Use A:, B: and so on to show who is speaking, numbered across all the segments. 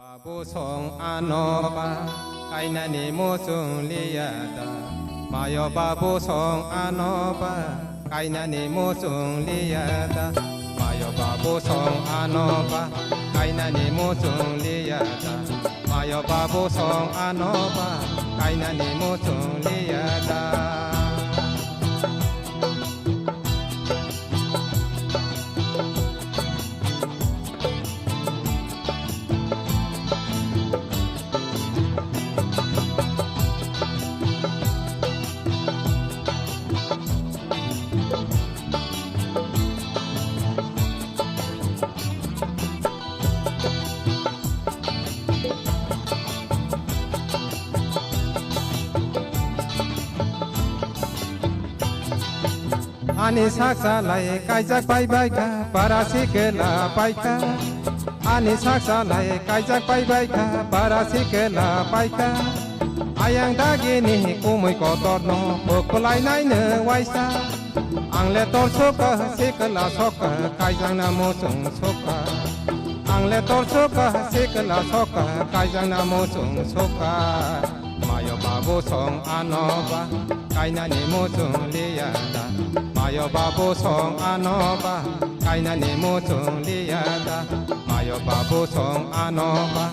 A: 바보성 안어바 가이나니 모종 리야다 마여 바보성 안어바 가이나니 모종 리야다 마여 바보성 안어바 가이나니 모종 리야다 마여 바보성 안어바 가이나니 모종 리야다 Ani saksa lai kaijak bai bai ka parasikela bai ka Ani saksa lai kaijak bai bai ka parasikela bai ka Ayang dagini kumui kotor no pokolai nai ne waisa Angle tor soka sikela soka kaijang na mosung soka Angle tor soka sikela soka kaijang na mosung soka Mayo babo song anoba kainani mosung liyada Mayo babo song anoba kainani mosung liyada Mayo babo song anoba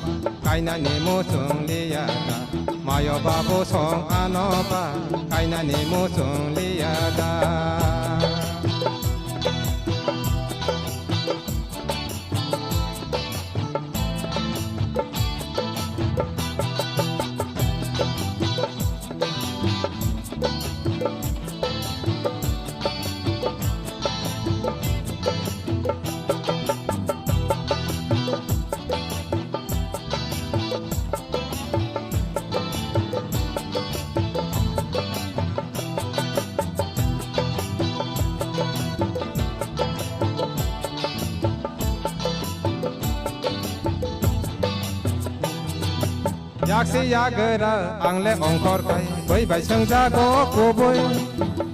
A: kainani mosung liyada Mayo babo song anoba kainani mosung liyada Yaksi yagara angle onkor kai boi bai sengjago kuboi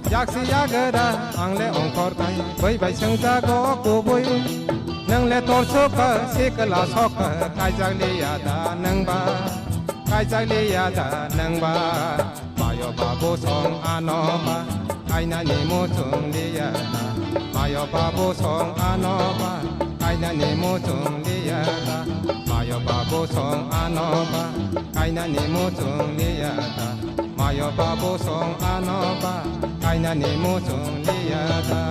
A: Yaksi yagara angle onkor kai boi bai sengjago kuboi Nang le tor soka sikala soka kaijak liyada nangba Kaijak liyada nangba Mayo babo song anoba kainani mosung liyada Mayo babo song anoba kainani mosung liyada Mayo babo song anoba kainani mosung liyada Mayo babo song anoba kainani mosung liyada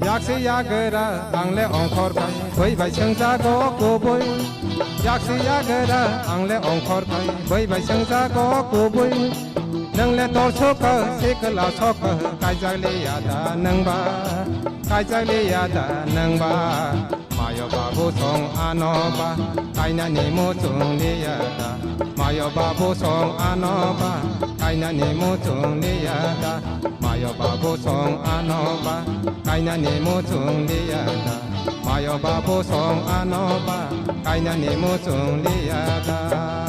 A: Yaksi yagara angle onkor kai boi bai sengjago kuboi Yaksi yagara angle onkor kai boi bai sengjago kuboi Nang le tor soka sikala soka kaijak liyada nangba Kaijak liyada nangba Mayo babo song anoba kainani mosung liyada Mayo babo song anoba kainani mosung liyada Mayo babo song anoba kainani mosung liyada Mayo babo song anoba kainani mosung liyada